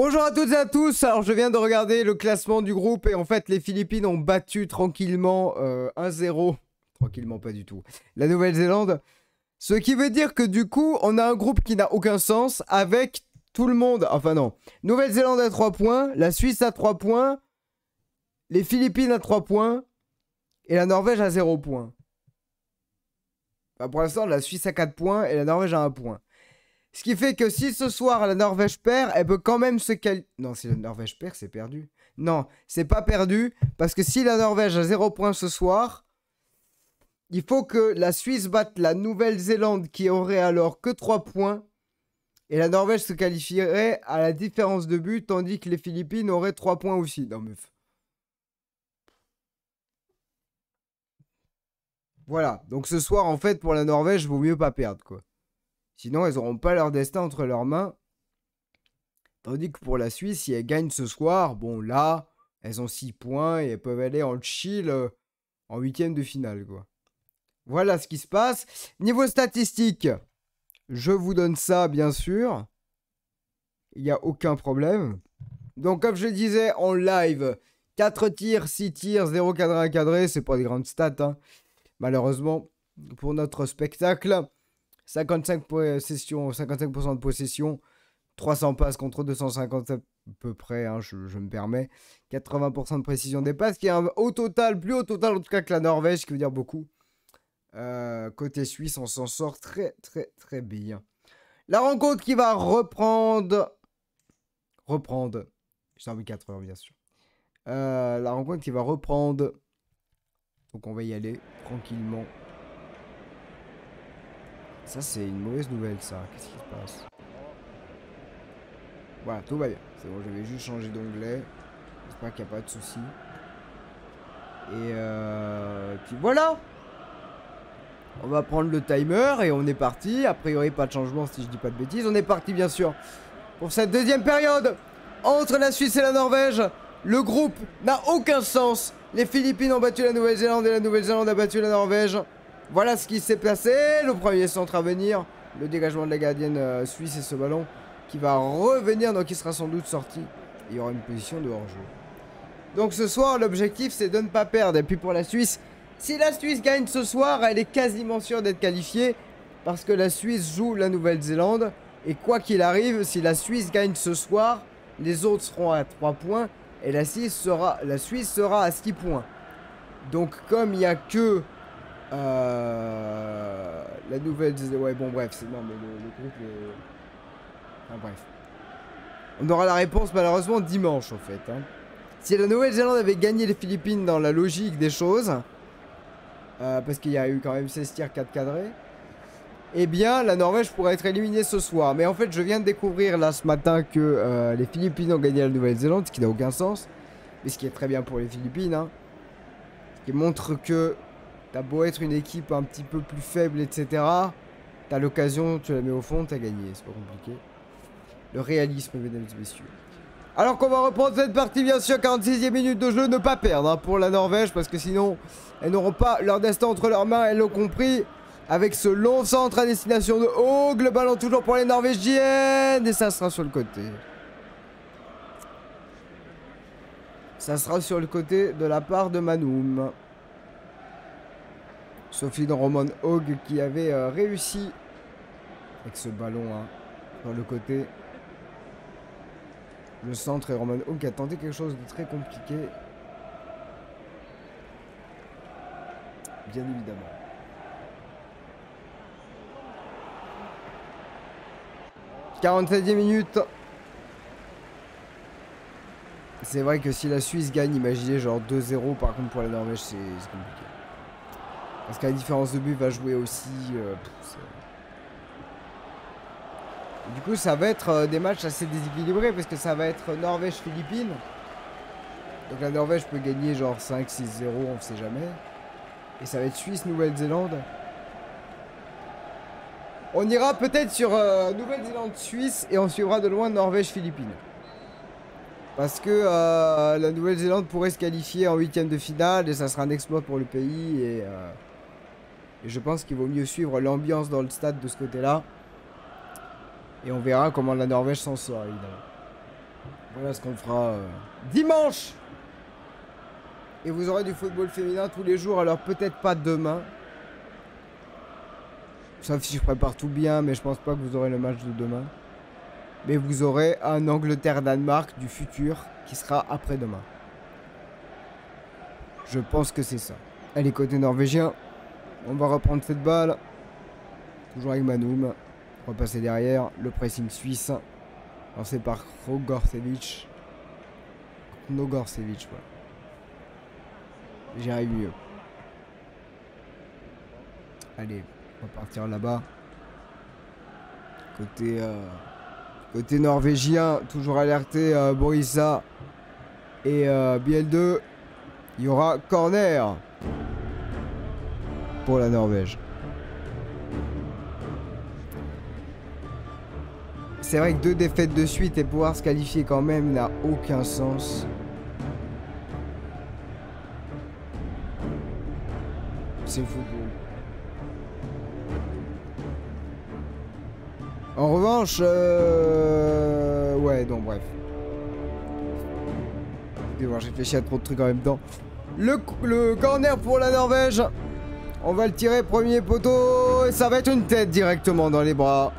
Bonjour à toutes et à tous, alors je viens de regarder le classement du groupe et en fait les Philippines ont battu tranquillement 1-0, tranquillement pas du tout, la Nouvelle-Zélande. Ce qui veut dire que du coup on a un groupe qui n'a aucun sens avec tout le monde, enfin non, Nouvelle-Zélande à 3 points, la Suisse à 3 points, les Philippines à 3 points et la Norvège à 0 points. Enfin, pour l'instant la Suisse à 4 points et la Norvège à 1 point. Ce qui fait que si ce soir la Norvège perd, elle peut quand même se qualifier. Non, si la Norvège perd, c'est perdu. Non, c'est pas perdu. Parce que si la Norvège a 0 points ce soir, il faut que la Suisse batte la Nouvelle-Zélande qui aurait alors que 3 points. Et la Norvège se qualifierait à la différence de but, tandis que les Philippines auraient 3 points aussi. Non, meuf. Voilà. Donc ce soir, en fait, pour la Norvège, vaut mieux pas perdre, quoi. Sinon, elles n'auront pas leur destin entre leurs mains. Tandis que pour la Suisse, si elles gagnent ce soir, bon là, elles ont 6 points et elles peuvent aller en chill en huitième de finale, quoi. Voilà ce qui se passe. Niveau statistique, je vous donne ça, bien sûr. Il n'y a aucun problème. Donc, comme je disais en live, 4 tirs, 6 tirs, 0 cadré, 1 cadré. C'est pas des grandes stats, hein. Malheureusement, pour notre spectacle. 55% de possession, 300 passes contre 250 à peu près, hein, je me permets. 80% de précision des passes, qui est un haut total, plus haut total en tout cas que la Norvège, ce qui veut dire beaucoup. Côté suisse, on s'en sort très très bien. La rencontre qui va reprendre. J'ai envie 4 heures bien sûr. La rencontre qui va reprendre. Donc on va y aller tranquillement. Ça, c'est une mauvaise nouvelle, ça. Qu'est-ce qui se passe? Voilà, tout va bien. C'est bon, je vais juste changer d'onglet. J'espère qu'il n'y a pas de soucis. Et puis voilà. On va prendre le timer et on est parti. A priori, pas de changement si je dis pas de bêtises. On est parti, bien sûr, pour cette deuxième période entre la Suisse et la Norvège. Le groupe n'a aucun sens. Les Philippines ont battu la Nouvelle-Zélande et la Nouvelle-Zélande a battu la Norvège. Voilà ce qui s'est passé. Le premier centre à venir. Le dégagement de la gardienne suisse et ce ballon qui va revenir. Donc il sera sans doute sorti. Il y aura une position de hors-jeu. Donc ce soir, l'objectif c'est de ne pas perdre. Et puis pour la Suisse, si la Suisse gagne ce soir, elle est quasiment sûre d'être qualifiée. Parce que la Suisse joue la Nouvelle-Zélande. Et quoi qu'il arrive, si la Suisse gagne ce soir, les autres seront à 3 points. Et la Suisse sera à 6 points. Donc comme il n'y a que... la Nouvelle-Zélande... Ouais, bon, bref, c'est... Non, mais le groupe... Enfin, bref. On aura la réponse, malheureusement, dimanche, en fait. Hein. Si la Nouvelle-Zélande avait gagné les Philippines dans la logique des choses... parce qu'il y a eu quand même 16 tirs, 4 cadrés... Eh bien, la Norvège pourrait être éliminée ce soir. Mais en fait, je viens de découvrir, là, ce matin, que les Philippines ont gagné la Nouvelle-Zélande, ce qui n'a aucun sens. Mais ce qui est très bien pour les Philippines, hein. Ce qui montre que... T'as beau être une équipe un petit peu plus faible, etc. T'as l'occasion, tu la mets au fond, t'as gagné. C'est pas compliqué. Le réalisme, mesdames et messieurs. Alors qu'on va reprendre cette partie, bien sûr, 46e minute de jeu. Ne pas perdre hein, pour la Norvège, parce que sinon, elles n'auront pas leur destin entre leurs mains, elles l'ont compris. Avec ce long centre à destination de Haug. Le ballon toujours pour les Norvégiennes. Et ça sera sur le côté. Ça sera sur le côté de la part de Manoum. Sophie dans Roman Haug qui avait réussi avec ce ballon hein, dans le côté. Le centre et Roman Haug qui a tenté quelque chose de très compliqué. Bien évidemment. « 47e minute. C'est vrai que si la Suisse gagne, imaginez genre 2-0 par contre pour la Norvège, c'est compliqué. Parce que la différence de but va jouer aussi. Du coup, ça va être des matchs assez déséquilibrés parce que ça va être Norvège-Philippines. Donc la Norvège peut gagner genre 5-6-0, on ne sait jamais. Et ça va être Suisse-Nouvelle-Zélande. On ira peut-être sur Nouvelle-Zélande-Suisse et on suivra de loin Norvège-Philippines. Parce que la Nouvelle-Zélande pourrait se qualifier en huitième de finale et ça sera un exploit pour le pays. Et je pense qu'il vaut mieux suivre l'ambiance dans le stade de ce côté-là. Et on verra comment la Norvège s'en sort, évidemment. Voilà ce qu'on fera dimanche. Et vous aurez du football féminin tous les jours, alors peut-être pas demain. Sauf si je prépare tout bien, mais je pense pas que vous aurez le match de demain. Mais vous aurez un Angleterre-Danemark du futur qui sera après-demain. Je pense que c'est ça. Allez, côté norvégien, on va reprendre cette balle. Toujours avec Manum. Repasser derrière. Le pressing suisse. Lancé par Krogorcevic. Nogorcevic, voilà. J'arrive mieux. Allez, on va partir là-bas. Côté norvégien, toujours alerté Borissa et Biel 2. Il y aura corner pour la Norvège. C'est vrai que 2 défaites de suite et pouvoir se qualifier quand même n'a aucun sens. C'est le football. En revanche, ouais, non, bref. J'ai réfléchi à trop de trucs en même temps. Le corner pour la Norvège. On va le tirer, premier poteau. Et ça va être une tête directement dans les bras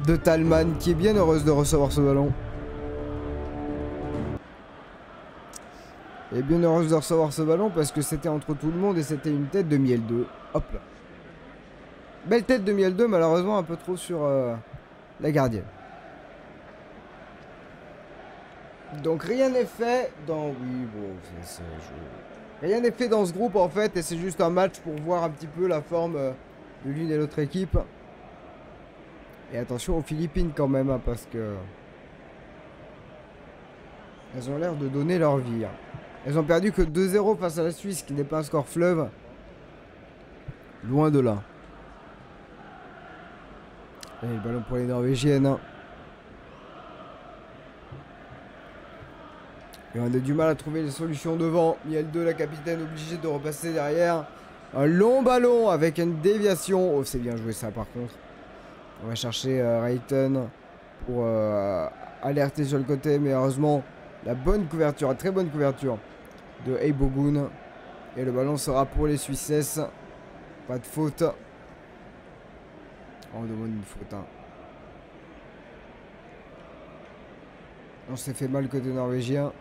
de Thalmann, qui est bien heureuse de recevoir ce ballon. Et bien heureuse de recevoir ce ballon parce que c'était entre tout le monde et c'était une tête de Miel 2. Hop là. Belle tête de Miel 2, malheureusement un peu trop sur la gardienne. Donc rien n'est fait dans... Oui, bon, rien n'est fait dans ce groupe en fait, et c'est juste un match pour voir un petit peu la forme de l'une et l'autre équipe. Et attention aux Philippines quand même, hein, parce que... Elles ont l'air de donner leur vie. Hein. Elles ont perdu que 2-0 face à la Suisse, qui n'est pas un score fleuve. Loin de là. Allez, le ballon pour les Norvégiennes. Hein. Et on a du mal à trouver les solutions devant. Miel 2, la capitaine, obligée de repasser derrière. Un long ballon avec une déviation. Oh, c'est bien joué ça par contre. On va chercher Rayton pour alerter sur le côté. Mais heureusement, la bonne couverture, la très bonne couverture de Eibogun. Et le ballon sera pour les Suisses. Pas de faute. On demande une faute. Hein. On s'est fait mal côté norvégien.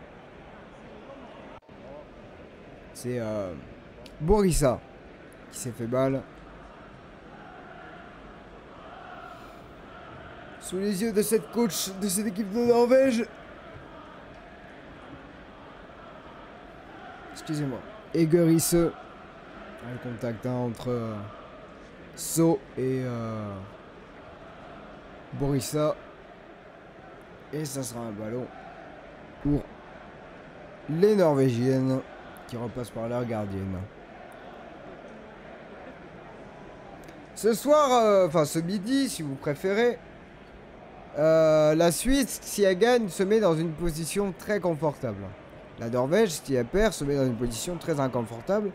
C'est Borissa qui s'est fait mal. Sous les yeux de cette coach de cette équipe de Norvège. Excusez-moi. Egerisse. Le contact hein, entre So et Borissa. Et ça sera un ballon pour les Norvégiennes qui repassent par leur gardienne. Ce soir, enfin ce midi si vous préférez, la Suisse, si elle gagne, se met dans une position très confortable. La Norvège, si elle perd, se met dans une position très inconfortable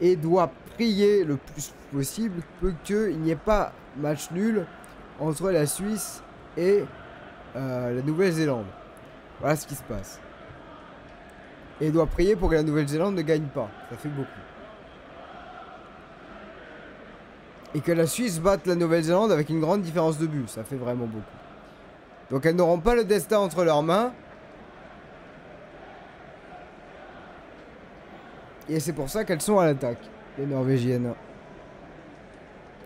et doit prier le plus possible qu'il n'y ait pas match nul entre la Suisse et la Nouvelle-Zélande. Voilà ce qui se passe. Et doit prier pour que la Nouvelle-Zélande ne gagne pas. Ça fait beaucoup. Et que la Suisse batte la Nouvelle-Zélande avec une grande différence de but. Ça fait vraiment beaucoup. Donc elles n'auront pas le destin entre leurs mains. Et c'est pour ça qu'elles sont à l'attaque, les Norvégiennes.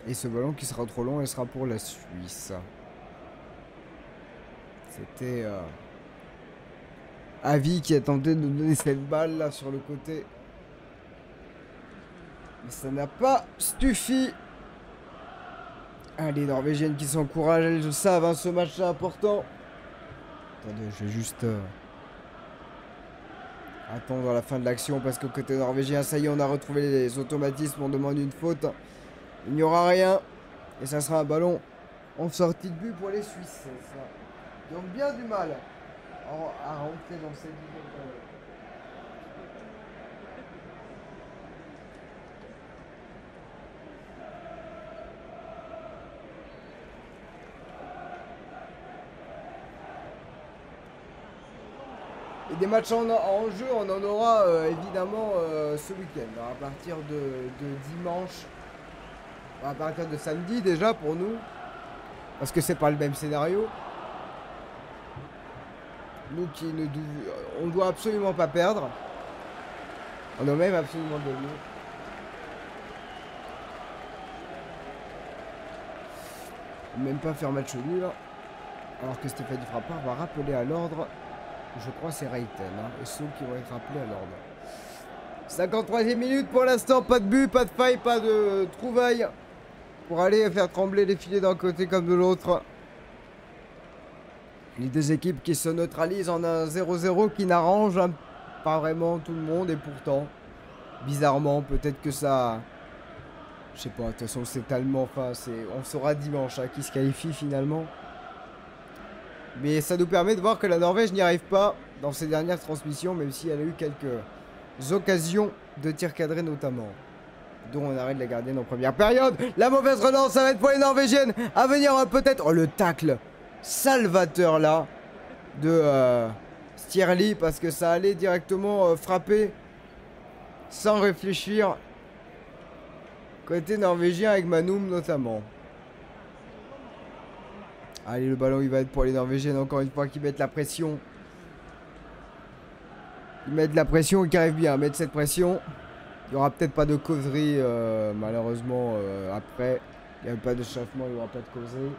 Et ce ballon qui sera trop long, elle sera pour la Suisse. C'était Avi qui a tenté de donner cette balle là sur le côté. Mais ça n'a pas suffi. Ah, les Norvégiennes qui s'encouragent, elles le savent, hein, ce match est important. Attendez, je vais juste attendre la fin de l'action parce que côté norvégien, ça y est, on a retrouvé les automatismes, on demande une faute. Il n'y aura rien. Et ça sera un ballon en sortie de but pour les Suisses. Ils ont bien du mal à rentrer dans cette vidéo. Et des matchs en jeu, on en aura évidemment ce week-end. À partir de dimanche, à partir de samedi déjà pour nous. Parce que c'est pas le même scénario. Nous on doit absolument pas perdre. On doit même absolument gagner. Même pas faire match nul. Alors que Stéphanie Frappard va rappeler à l'ordre. Je crois c'est Reiten et ceux qui vont être rappelés à l'ordre. 53e minute pour l'instant, pas de but, pas de faille, pas de trouvaille pour aller faire trembler les filets d'un côté comme de l'autre. Les deux équipes qui se neutralisent en un 0-0 qui n'arrange pas vraiment tout le monde et pourtant, bizarrement, peut-être que ça... Je sais pas, de toute façon c'est tellement... Enfin, on saura dimanche qui se qualifie finalement. Mais ça nous permet de voir que la Norvège n'y arrive pas dans ses dernières transmissions, même si elle a eu quelques occasions de tir cadré notamment. Dont on arrête la gardienne en première période. La mauvaise relance, ça va être pour les Norvégiennes. À venir peut-être... Oh, le tacle salvateur là de Stierli, parce que ça allait directement frapper sans réfléchir. Côté norvégien avec Manum notamment. Allez, le ballon il va être pour les Norvégiennes encore une fois qui mettent la pression. Ils mettent la pression et qui arrivent bien à mettre cette pression. Il n'y aura peut-être pas de causerie malheureusement après. Il n'y a pas d'échauffement, il n'y aura pas de causerie.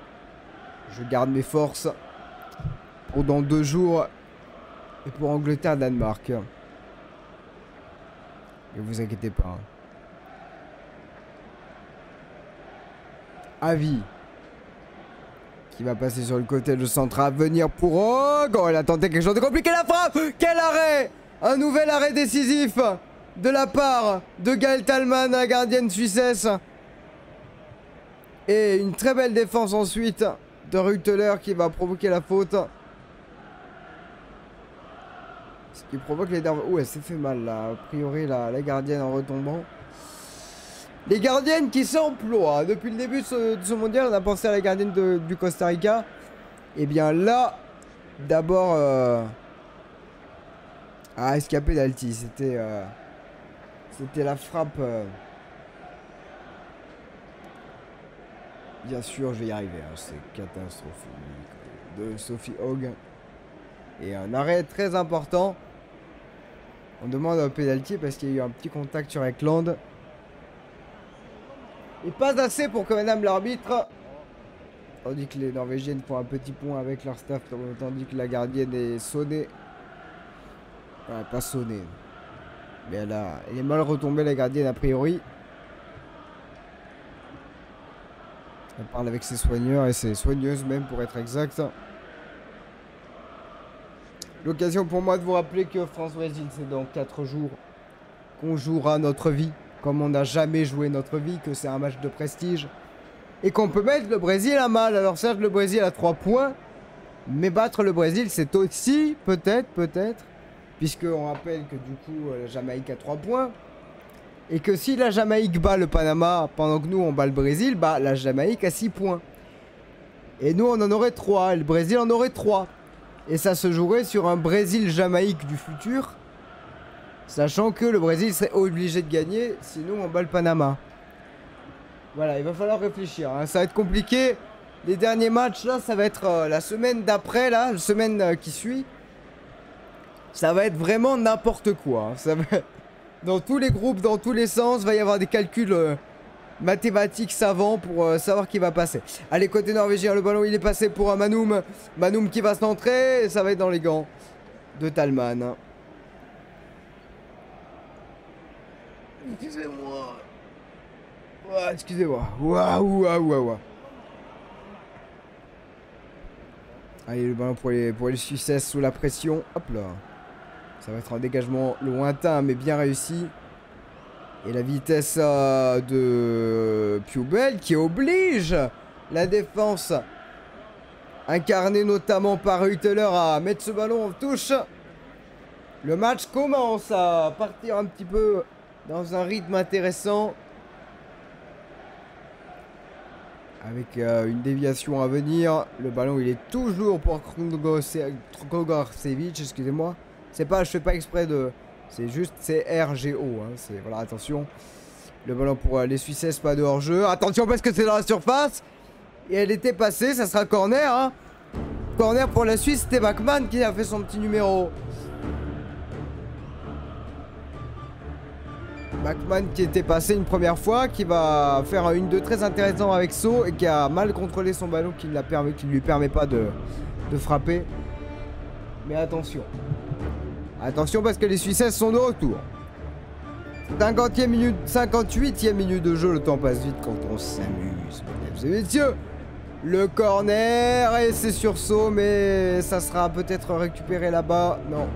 Je garde mes forces pour dans 2 jours et pour Angleterre-Danemark. Et vous inquiétez pas. Avi qui va passer sur le côté de centre à venir pour Og. Oh, elle a tenté quelque chose de compliqué, la frappe. Quel arrêt! Un nouvel arrêt décisif de la part de Gaël Thalmann, la gardienne suissesse. Et une très belle défense ensuite de Rutteler qui va provoquer la faute. Ce qui provoque les nerfs. Oh, elle s'est fait mal là. A priori, la gardienne en retombant. Les gardiennes qui s'emploient. Depuis le début de ce mondial, on a pensé à la gardienne du Costa Rica. Et bien là, d'abord... Ah, escapé d'Alti. C'était la frappe... Bien sûr, je vais y arriver. Hein. C'est catastrophique. De Sophie Hogg. Et un arrêt très important. On demande un pénalty parce qu'il y a eu un petit contact sur Ekland. Et pas assez pour que madame l'arbitre. Tandis que les Norvégiennes font un petit point avec leur staff. Tandis que la gardienne est sonnée. Enfin, pas sonnée. Mais elle est mal retombée, la gardienne, a priori. Elle parle avec ses soigneurs et ses soigneuses même, pour être exact. L'occasion pour moi de vous rappeler que France-Brésil, c'est dans 4 jours qu'on jouera notre vie. Comme on n'a jamais joué notre vie, que c'est un match de prestige. Et qu'on peut mettre le Brésil à mal. Alors certes, le Brésil a 3 points. Mais battre le Brésil, c'est aussi, peut-être, puisqu'on rappelle que du coup, la Jamaïque a 3 points. Et que si la Jamaïque bat le Panama, pendant que nous, on bat le Brésil, bah la Jamaïque a 6 points. Et nous, on en aurait 3. Et le Brésil en aurait 3. Et ça se jouerait sur un Brésil-Jamaïque du futur. Sachant que le Brésil serait obligé de gagner, sinon on bat le Panama. Voilà, il va falloir réfléchir. Hein. Ça va être compliqué. Les derniers matchs, là, ça va être la semaine d'après, là, la semaine qui suit. Ça va être vraiment n'importe quoi. Hein. Ça va... Dans tous les groupes, dans tous les sens, il va y avoir des calculs mathématiques savants pour savoir qui va passer. Allez, côté norvégien, le ballon, il est passé pour Manum. Manum qui va centrer, et ça va être dans les gants de Thalmann. Excusez-moi. Ouais, excusez-moi. Waouh. Allez, le ballon pour les Suissesses sous la pression. Hop là. Ça va être un dégagement lointain, mais bien réussi. Et la vitesse de Piubel qui oblige la défense, incarnée notamment par Rutteler, à mettre ce ballon en touche. Le match commence à partir un petit peu dans un rythme intéressant. Avec une déviation à venir. Le ballon, il est toujours pour Krogorcevic, excusez-moi. C'est pas, je fais pas exprès de... C'est juste, c'est RGO, hein. C'est, voilà, attention. Le ballon pour les Suisses, pas de hors-jeu. Attention parce que c'est dans la surface. Et elle était passée, ça sera corner, hein. Corner pour la Suisse, c'était Bachmann qui a fait son petit numéro. Bachmann qui était passé une première fois, qui va faire un 1-2 très intéressant avec So et qui a mal contrôlé son ballon qui ne lui permet pas de frapper. Mais attention. Attention parce que les Suisses sont de retour. 50e minute, 58e minute de jeu, le temps passe vite quand on s'amuse, mesdames et messieurs. Le corner, et c'est sur saut, mais ça sera peut-être récupéré là-bas. Non.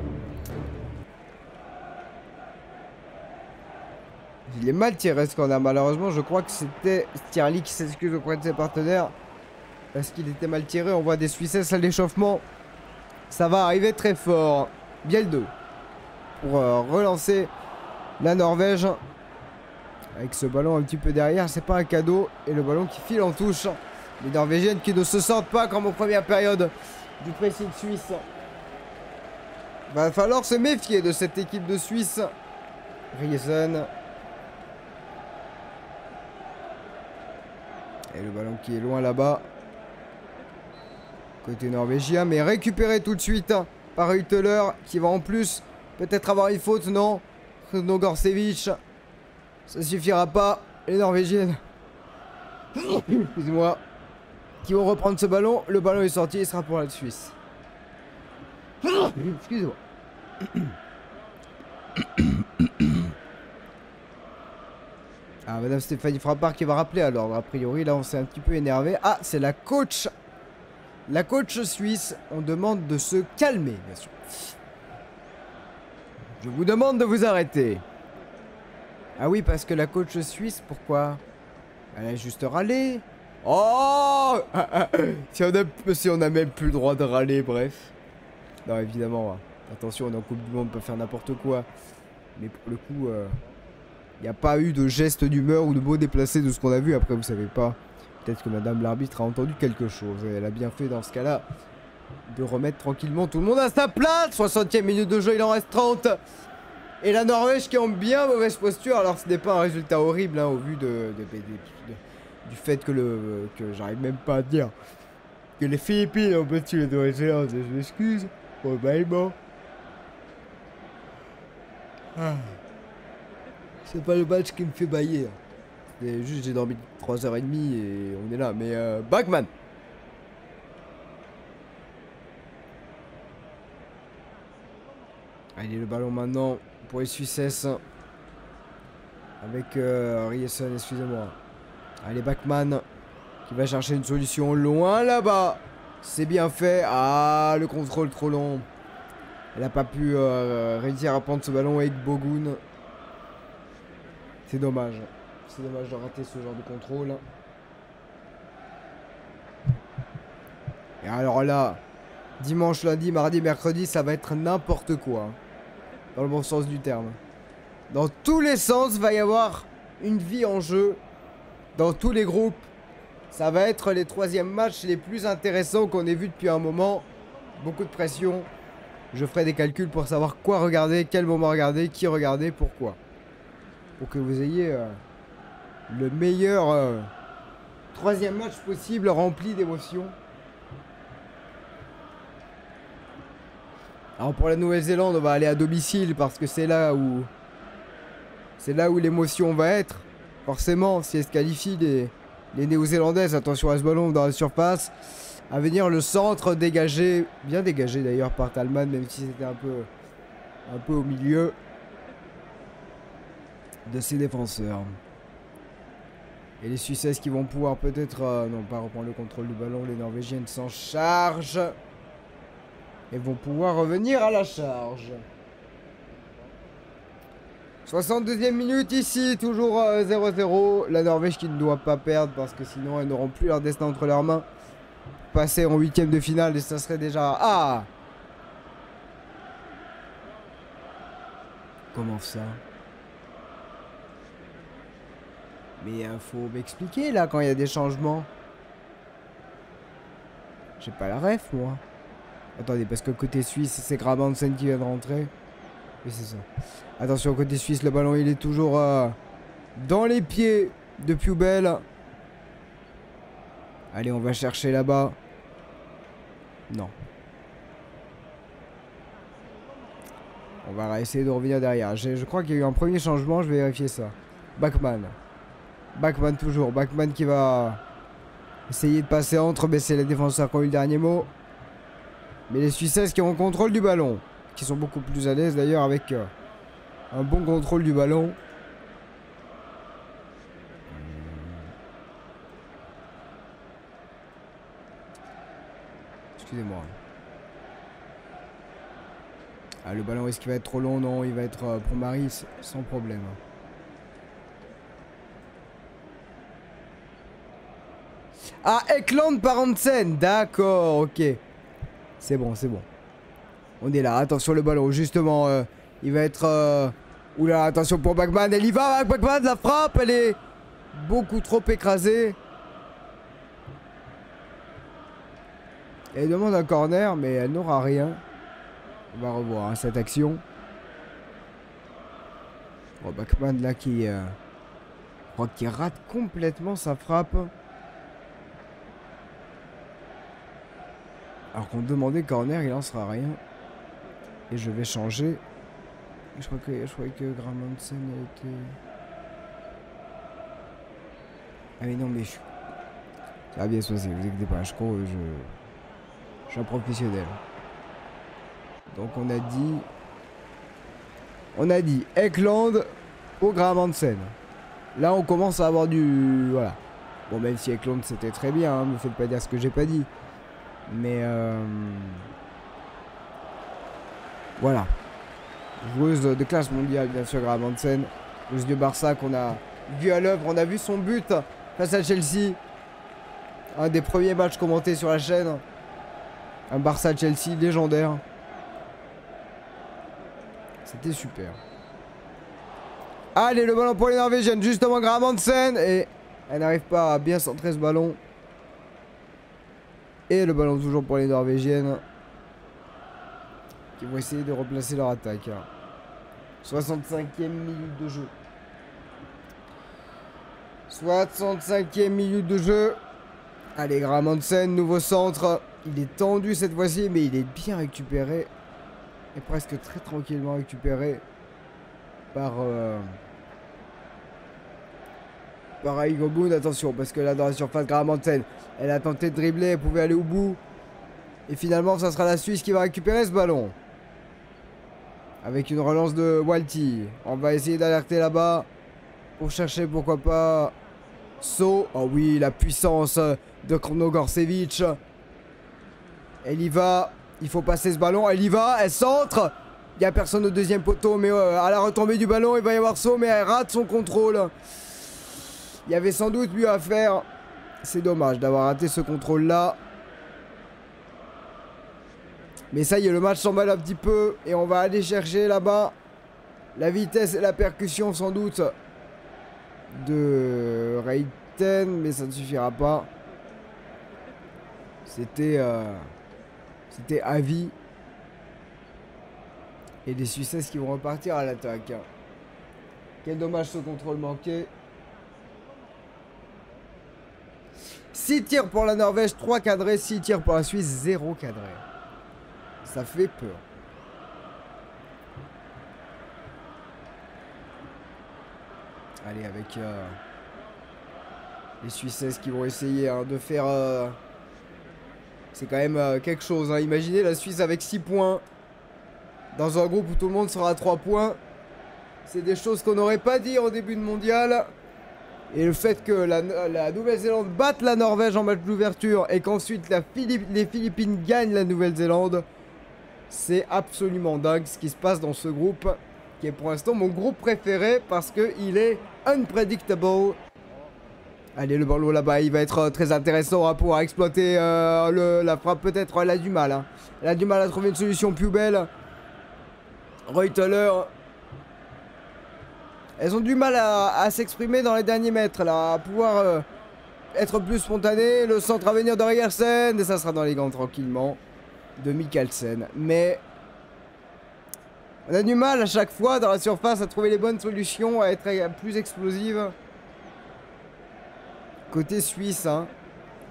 Il est mal tiré ce corner, malheureusement. Je crois que c'était Stierli qui s'excuse auprès de ses partenaires. Parce qu'il était mal tiré. On voit des Suisses à l'échauffement. Ça va arriver très fort. Biel 2. Pour relancer la Norvège. Avec ce ballon un petit peu derrière. C'est pas un cadeau. Et le ballon qui file en touche. Les Norvégiennes qui ne se sortent pas comme en première période du pressing suisse. Va falloir se méfier de cette équipe de Suisse. Riesen. Et le ballon qui est loin là-bas. Côté norvégien, mais récupéré tout de suite par Huteler qui va en plus peut-être avoir une faute, non. Nogorcevic. Ça suffira pas. Les Norvégiennes. Excusez-moi. Qui vont reprendre ce ballon. Le ballon est sorti, il sera pour la Suisse. Excusez-moi. Ah, madame Stéphanie Frappard qui va rappeler à l'ordre. A priori, là, on s'est un petit peu énervé. Ah, c'est la coach. La coach suisse. On demande de se calmer, bien sûr. Je vous demande de vous arrêter. Ah oui, parce que la coach suisse, pourquoi? Elle a juste râlé. Oh si on a même plus le droit de râler, bref. Non, évidemment. Attention, on est en Coupe du Monde, on peut faire n'importe quoi. Mais pour le coup... il n'y a pas eu de geste d'humeur ou de mots déplacés de ce qu'on a vu. Après, vous savez pas. Peut-être que madame l'arbitre a entendu quelque chose. Et elle a bien fait dans ce cas-là de remettre tranquillement tout le monde à sa place. 60e minute de jeu, il en reste 30. Et la Norvège qui est en bien mauvaise posture. Alors, ce n'est pas un résultat horrible hein, au vu du fait que j'arrive même pas à dire que les Philippines ont battu les Nouvelle-Zélande. Je m'excuse. Probablement. C'est pas le match qui me fait bailler. C'est juste j'ai dormi 3h30 et on est là. Mais Bachmann. Allez, le ballon maintenant pour les Suisses. Avec Riesen, excusez-moi. Allez, Bachmann qui va chercher une solution loin là-bas. C'est bien fait. Ah, le contrôle trop long. Elle n'a pas pu réussir à prendre ce ballon avec Bogun. C'est dommage. C'est dommage de rater ce genre de contrôle. Et alors là, dimanche, lundi, mardi, mercredi, ça va être n'importe quoi. Dans le bon sens du terme. Dans tous les sens, va y avoir une vie en jeu. Dans tous les groupes. Ça va être les troisièmes matchs les plus intéressants qu'on ait vus depuis un moment. Beaucoup de pression. Je ferai des calculs pour savoir quoi regarder, quel moment regarder, qui regarder, pourquoi. Pour que vous ayez le meilleur troisième match possible rempli d'émotions. Alors pour la Nouvelle-Zélande, on va aller à domicile parce que c'est là où l'émotion va être. Forcément, si elles se qualifient, les Néo-Zélandaises, attention à ce ballon dans la surface. À venir le centre dégagé, bien dégagé d'ailleurs par Talman, même si c'était un peu au milieu de ses défenseurs. Et les Suisses qui vont pouvoir peut-être non pas reprendre le contrôle du ballon. Les Norvégiennes s'en chargent et vont pouvoir revenir à la charge. 62e minute ici, toujours 0-0. La Norvège qui ne doit pas perdre parce que sinon elles n'auront plus leur destin entre leurs mains. Passer en 8e de finale et ça serait déjà... Ah! Comment ça? Mais faut m'expliquer là quand il y a des changements. J'ai pas la ref moi. Attendez, parce que côté suisse, c'est Grabansen qui vient de rentrer. Oui, c'est ça. Attention, côté suisse, le ballon, il est toujours dans les pieds de Pubel. Allez, on va chercher là-bas. Non. On va essayer de revenir derrière. Je crois qu'il y a eu un premier changement, je vais vérifier ça. Bachmann. Bachmann toujours. Bachmann qui va essayer de passer entre, mais c'est les défenseurs qui ont eu le dernier mot. Mais les Suisses qui ont le contrôle du ballon. Qui sont beaucoup plus à l'aise d'ailleurs avec un bon contrôle du ballon. Excusez-moi. Ah, le ballon, est-ce qu'il va être trop long? Non, il va être pour Maris sans problème. Ah, Ekland par Hansen. D'accord, ok. C'est bon, c'est bon. On est là. Attention, le ballon, justement. Il va être... Oula, attention pour Bachmann. Elle y va, Bachmann. La frappe, elle est beaucoup trop écrasée. Elle demande un corner, mais elle n'aura rien. On va revoir hein, cette action. Oh, Bachmann là qui... je crois qu'il rate complètement sa frappe. Alors qu'on demandait corner, il lancera rien. Et je vais changer. Je croyais que Gramansen a été... Ah mais non mais je... Ça va bien se passer, vous inquiétez pas, je crois je suis un professionnel. Donc on a dit Ekland au Gramansen. Là on commence à avoir du... Voilà. Bon même si Ekland c'était très bien, hein, me faites pas dire ce que j'ai pas dit. Mais voilà. Joueuse de classe mondiale bien sûr Gramansen. Joueuse du Barça qu'on a vu à l'œuvre. On a vu son but face à Chelsea. Un des premiers matchs commentés sur la chaîne. Un Barça-Chelsea légendaire. C'était super. Allez, le ballon pour les Norvégiennes. Justement, Gramansen. Et elle n'arrive pas à bien centrer ce ballon. Et le ballon toujours pour les Norvégiennes. Qui vont essayer de replacer leur attaque. 65e minute de jeu. 65e minute de jeu. Allez, Gramansen, nouveau centre. Il est tendu cette fois-ci, mais il est bien récupéré. Et presque très tranquillement récupéré par Aigoboun. Attention, parce que là, dans la surface, Gramansen, elle a tenté de dribbler, elle pouvait aller au bout. Et finalement, ça sera la Suisse qui va récupérer ce ballon. Avec une relance de Walti. On va essayer d'alerter là-bas. Pour chercher, pourquoi pas, saut. Oh oui, la puissance de Kronogorcevic. Elle y va. Il faut passer ce ballon. Elle y va. Elle centre. Il n'y a personne au deuxième poteau. Mais à la retombée du ballon, il va y avoir saut. Mais elle rate son contrôle. Il y avait sans doute mieux à faire. C'est dommage d'avoir raté ce contrôle-là. Mais ça y est, le match s'emballe un petit peu. Et on va aller chercher là-bas la vitesse et la percussion sans doute de Reiten. Mais ça ne suffira pas. C'était à vie. Et des Suisses qui vont repartir à l'attaque. Quel dommage ce contrôle manqué. 6 tirs pour la Norvège, 3 cadrés. 6 tirs pour la Suisse, 0 cadré. Ça fait peur. Allez, avec les Suisses qui vont essayer hein, de faire... C'est quand même quelque chose. Hein. Imaginez la Suisse avec 6 points. Dans un groupe où tout le monde sera à 3 points. C'est des choses qu'on n'aurait pas dit en début de mondial. Et le fait que la Nouvelle-Zélande batte la Norvège en match d'ouverture et qu'ensuite les Philippines gagnent la Nouvelle-Zélande, c'est absolument dingue ce qui se passe dans ce groupe, qui est pour l'instant mon groupe préféré parce qu'il est unpredictable. Allez, le ballon là-bas, il va être très intéressant à pouvoir exploiter la frappe. Peut-être, elle a du mal. Hein. Elle a du mal à trouver une solution plus belle. Reuteler. Elles ont du mal à s'exprimer dans les derniers mètres, là, à pouvoir être plus spontané. Le centre à venir de Regersen, et ça sera dans les gants tranquillement. de Mikkelsen. Mais on a du mal à chaque fois dans la surface à trouver les bonnes solutions, à être plus explosive. Côté suisse, hein.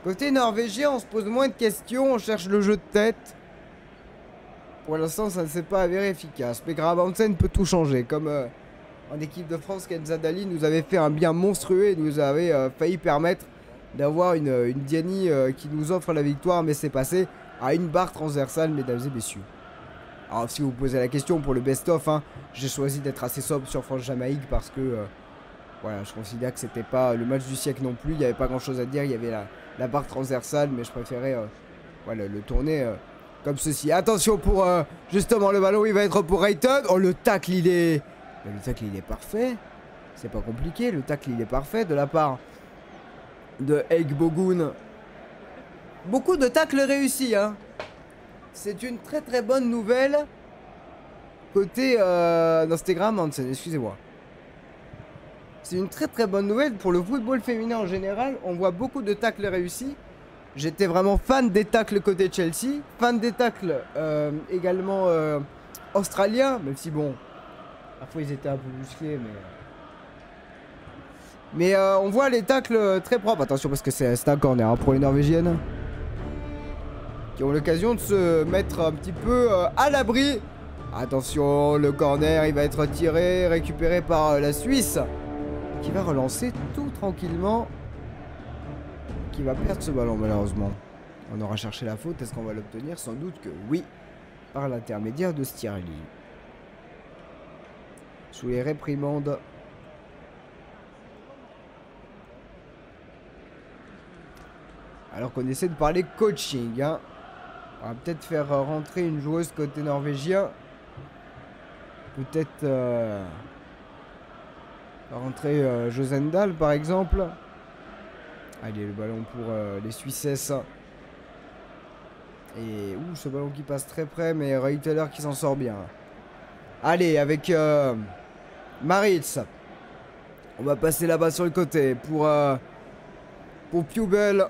Côté norvégien, on se pose moins de questions, on cherche le jeu de tête. Pour l'instant, ça ne s'est pas avéré efficace. Mais Graham Hansen peut tout changer. Comme en équipe de France, Ken Zadali nous avait fait un bien monstrueux et nous avait failli permettre d'avoir une Diani qui nous offre la victoire. Mais c'est passé à une barre transversale, mesdames et messieurs. Alors, si vous posez la question pour le best-of, hein, j'ai choisi d'être assez sobre sur France-Jamaïque parce que voilà, je considère que c'était pas le match du siècle non plus. Il n'y avait pas grand-chose à dire. Il y avait la barre transversale, mais je préférais voilà, le tourner comme ceci. Attention pour justement le ballon, il va être pour Rayton. Oh, le tacle, il est... Mais le tacle, il est parfait. C'est pas compliqué, le tacle, il est parfait de la part de Eik Bogun. Beaucoup de tacles réussis, hein. C'est une très très bonne nouvelle. Côté... non, c'était Graham Hansen, excusez-moi. C'est une très très bonne nouvelle pour le football féminin en général. On voit beaucoup de tacles réussis. J'étais vraiment fan des tacles côté Chelsea. Fan des tacles également australiens. Même si bon, parfois ils étaient un peu musclés. Mais on voit les tacles très propres. Attention parce que c'est un corner hein, pour les Norvégiennes. Qui ont l'occasion de se mettre un petit peu à l'abri. Attention, le corner il va être tiré, récupéré par la Suisse. Qui va relancer tout tranquillement. Qui va perdre ce ballon malheureusement. On aura cherché la faute, est-ce qu'on va l'obtenir? Sans doute que oui. Par l'intermédiaire de Stierli. Sous les réprimandes. Alors qu'on essaie de parler coaching. Hein. On va peut-être faire rentrer une joueuse côté norvégien. Peut-être rentrer Josendal par exemple. Allez, le ballon pour les Suissesses. Et ce ballon qui passe très près, mais Reuteler qui s'en sort bien. Allez, avec Maritz. On va passer là-bas sur le côté pour Pubel.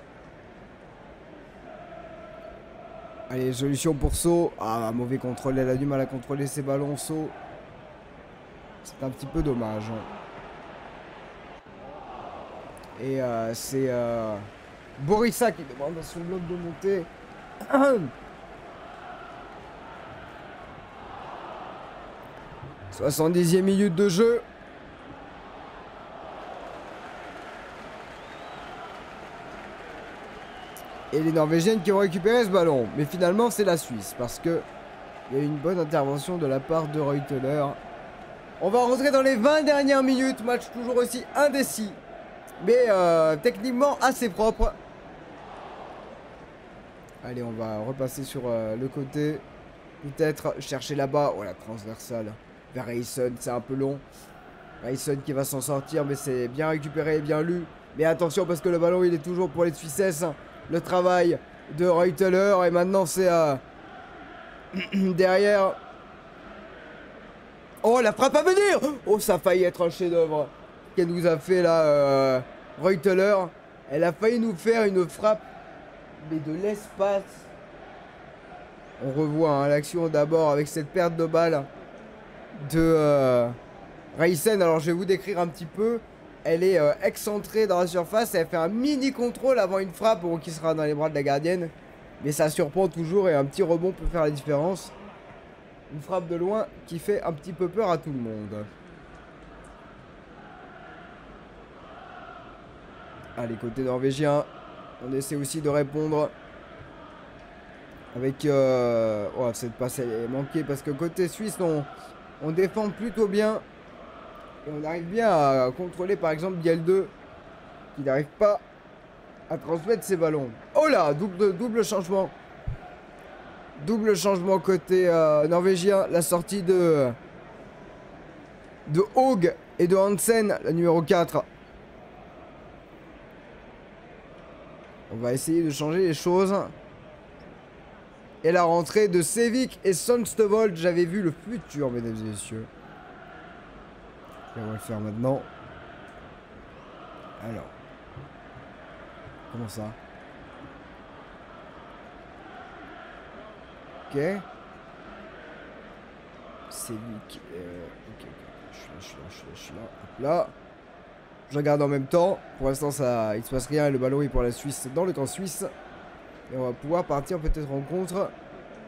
Allez, solution pour So. Ah, mauvais contrôle, elle a du mal à contrôler ses ballons, So. C'est un petit peu dommage. Et c'est Borissa qui demande à son bloc de monter. 70e minute de jeu. Et les Norvégiennes qui ont récupéré ce ballon. Mais finalement c'est la Suisse. Parce que il y a eu une bonne intervention de la part de Reuteler. On va rentrer dans les 20 dernières minutes. Match toujours aussi indécis. Mais techniquement assez propre. Allez, on va repasser sur le côté. Peut-être chercher là-bas. Oh, la transversale vers Rayson, c'est un peu long. Rayson qui va s'en sortir, mais c'est bien récupéré et bien lu. Mais attention parce que le ballon, il est toujours pour les Suissesses. Le travail de Reuteler. Et maintenant, c'est derrière. Oh, la frappe à venir. Oh, ça a failli être un chef-d'œuvre qu'elle nous a fait là, Reuteler. Elle a failli nous faire une frappe, mais de l'espace. On revoit hein, l'action d'abord avec cette perte de balle de Rayson. Alors je vais vous décrire un petit peu. Elle est excentrée dans la surface. Elle fait un mini contrôle avant une frappe bon, qui sera dans les bras de la gardienne. Mais ça surprend toujours et un petit rebond peut faire la différence. Une frappe de loin qui fait un petit peu peur à tout le monde. Allez, côté norvégien, on essaie aussi de répondre avec... Oh, cette passe est manquée parce que côté suisse, on défend plutôt bien. Et on arrive bien à contrôler par exemple Biel 2 qui n'arrive pas à transmettre ses ballons. Oh là, double changement. Double changement côté norvégien. La sortie de Haug et de Hansen, la numéro 4. On va essayer de changer les choses. Et la rentrée de Sevic et Sonstevold. J'avais vu le futur, mesdames et messieurs. Et on va le faire maintenant. Alors. Comment ça? Ok. C'est lui qui... ok. Je suis là. Hop là. Je regarde en même temps. Pour l'instant, il se passe rien. Le ballon est pour la Suisse dans le camp suisse. Et on va pouvoir partir peut-être en contre.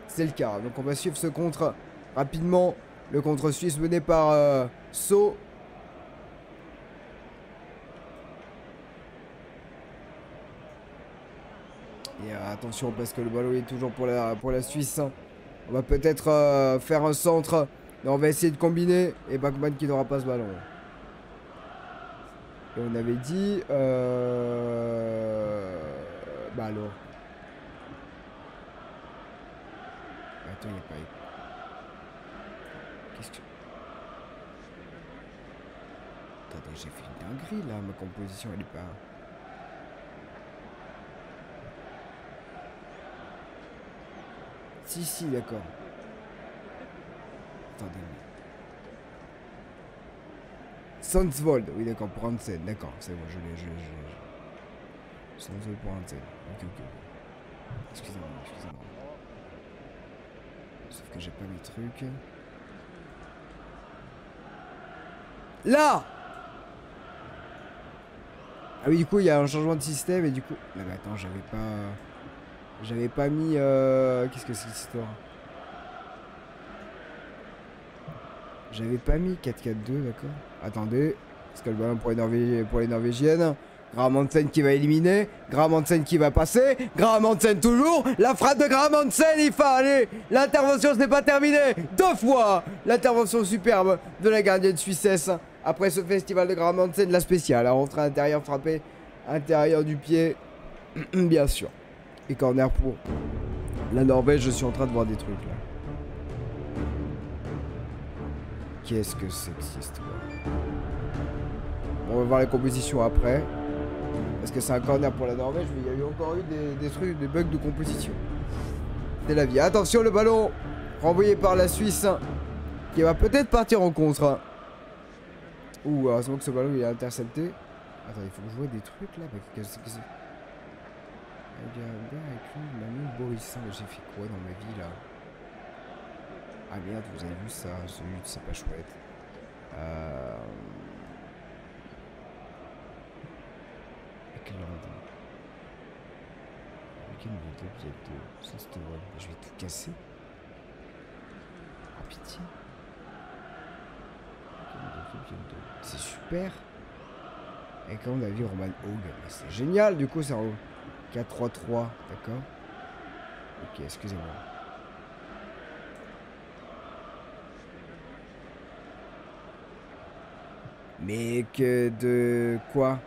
C'est le cas. Donc on va suivre ce contre rapidement. Le contre suisse mené par So. Et attention parce que le ballon est toujours pour la Suisse. On va peut-être faire un centre. Et on va essayer de combiner. Et Bachmann qui n'aura pas ce ballon. Et on avait dit... Bah alors. Attends, il n'y a pas... Qu'est-ce que... Attends, j'ai fait une dinguerie là. Ma composition elle est pas... Si, d'accord. Attendez. Sandsvold, oui d'accord, pour Hansen, d'accord, c'est bon, je l'ai. Sandsvold pour Hansen, ok. Excusez-moi. Sauf que j'ai pas mes trucs. Là! Ah oui, du coup, il y a un changement de système et du coup... Non mais attends, j'avais pas mis... Qu'est-ce que c'est cette histoire? J'avais pas mis 4-4-2, d'accord. Attendez. Parce que le ballon pour les Norvégiennes. Graham Hansen qui va éliminer. Graham Hansen qui va passer. Graham Hansen toujours. La frappe de Graham Hansen, il fallait. L'intervention, ce n'est pas terminé. 2 fois. L'intervention superbe de la gardienne suissesse. Après ce festival de Graham Hansen, la spéciale. À rentrer à l'intérieur, frapper intérieur du pied. Bien sûr. Et corner pour la Norvège. Je suis en train de voir des trucs là. Qu'est-ce que c'est que cette histoire? On va voir les compositions après. Parce que c'est un corner pour la Norvège, mais il y a eu encore eu des trucs, des bugs de composition. C'est la vie. Attention, le ballon renvoyé par la Suisse qui va peut-être partir en contre. Ouh, heureusement que ce ballon il est intercepté. Attends, il faut que je vois des trucs là. Qu'est-ce que c'est? Manu Borissin, j'ai fait quoi dans ma vie là? Ah merde, vous avez vu ça? C'est pas chouette. Ça c'était vrai. Je vais tout casser. Oh pitié. C'est super. Et quand on a vu Roman Haug, c'est génial. Du coup, ça 4-3-3, d'accord. Ok, excusez-moi. Mais que de quoi?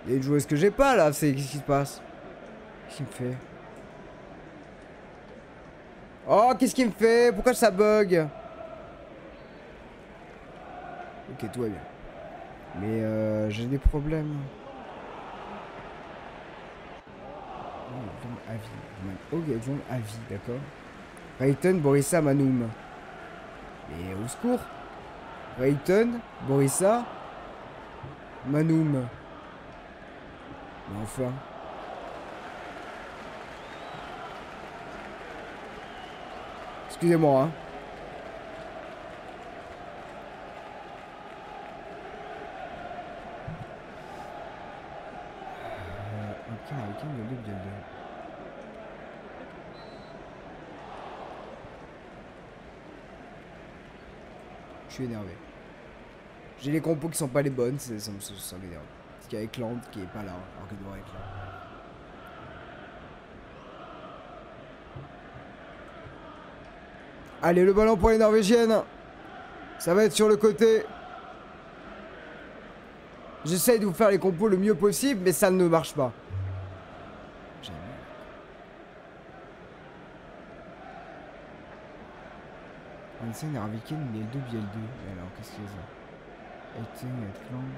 Il y a une joueuse que j'ai pas là, c'est qu'est-ce qui se passe? Qu'est-ce qu'il me fait? Oh, qu'est-ce qu'il me fait? Pourquoi ça bug? Ok, tout va bien. Mais j'ai des problèmes. Ok, avis, d'accord. Rayton, Borissa, Manoum. Mais au secours. Rayton, Borissa, Manoum. Mais enfin. Excusez-moi, hein. Je suis énervé. J'ai les compos qui sont pas les bonnes, ça m'énerve. Parce qu'il y a Ekland qui est pas là, alors qu'il devrait être là. Allez, le ballon pour les Norvégiennes. Ça va être sur le côté. J'essaye de vous faire les compos le mieux possible, mais ça ne marche pas. Hansen et Harviken, il est 2 biel 2. Et alors, qu'est-ce qu'il y a ça? Ayten et Ekland.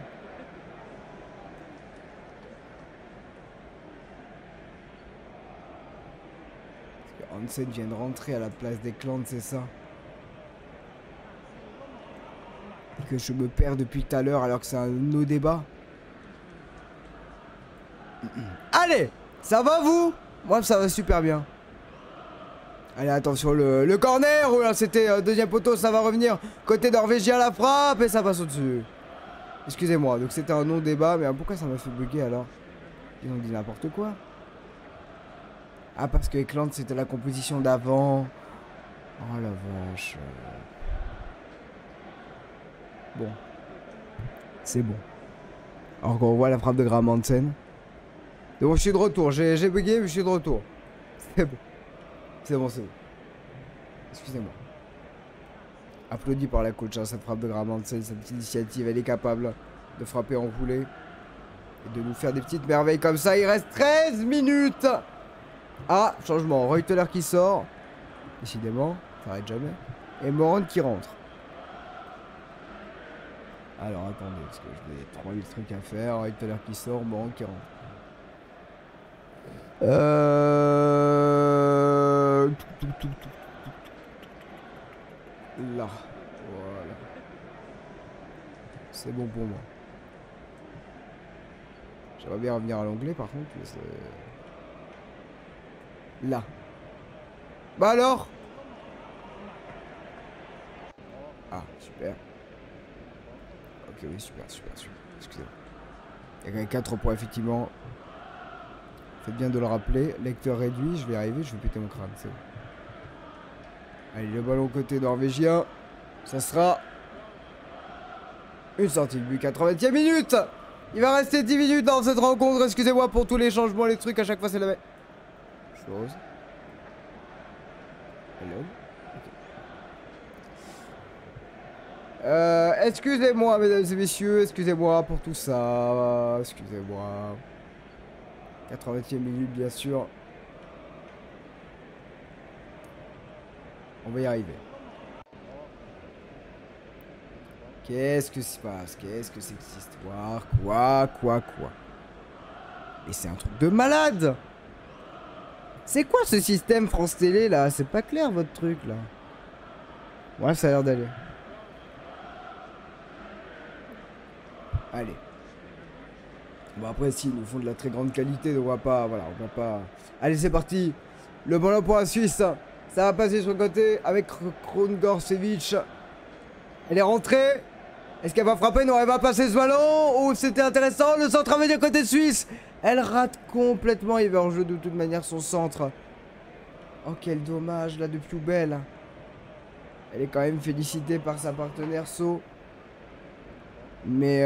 Hansen vient de rentrer à la place d'Ekland, c'est ça? Que je me perds depuis tout à l'heure alors que c'est un no débat. Allez, ça va vous? Moi, ça va super bien. Allez, attention, le corner. Oh là, c'était deuxième poteau, ça va revenir. Côté norvégien, la frappe et ça passe au-dessus. Excusez-moi, donc c'était un non-débat, mais pourquoi ça m'a fait bugger alors? Ils ont dit n'importe quoi. Ah, parce que Ekland, c'était la composition d'avant. Oh la vache. Bon. C'est bon. Alors qu'on voit la frappe de Graham Hansen. Donc je suis de retour. J'ai bugué, mais je suis de retour. C'est bon. C'est bon, c'est bon. Excusez-moi. Applaudi par la coach, hein, cette frappe de Graham Hansen, cette initiative. Elle est capable de frapper en roulé. Et de nous faire des petites merveilles comme ça. Il reste 13 minutes. Ah, changement. Reuteler qui sort. Décidément, ça n'arrête jamais. Et Morand qui rentre. Alors attendez, parce que j'ai 3000 trucs à faire. Reuteler qui sort, Morand qui rentre. Là. Voilà. C'est bon pour moi. J'aimerais bien revenir à l'anglais par contre. Là. Bah alors. Ah, super. Ok, oui, super. Excusez-moi. Il y a quand même 4 points, effectivement. Faites bien de le rappeler. Lecteur réduit, je vais y arriver, je vais péter mon crâne, c'est bon. Allez, le ballon côté norvégien. Ça sera une sortie de but, 80e minute. Il va rester 10 minutes dans cette rencontre. Excusez-moi pour tous les changements, les trucs, à chaque fois c'est la même chose. Hello. Okay. Excusez-moi, mesdames et messieurs, excusez-moi pour tout ça. Excusez-moi. 80e minute, bien sûr. On va y arriver. Qu'est-ce que se passe? Qu'est-ce que c'est que cette histoire? Quoi? Et c'est un truc de malade! C'est quoi ce système France Télé là? C'est pas clair votre truc là. Ouais, ça a l'air d'aller. Allez. Bon après si, ils nous font de la très grande qualité, donc on va pas... Voilà, on va pas... Allez, c'est parti. Le ballon pour la Suisse. Ça va passer sur le côté avec Krongorcevic. Elle est rentrée. Est-ce qu'elle va frapper? Non, elle va passer ce ballon. Oh, c'était intéressant. Le centre à venir côté suisse. Elle rate complètement. Il va en jeu de toute manière son centre. Oh, quel dommage là de Pubel. Elle est quand même félicitée par sa partenaire So. Mais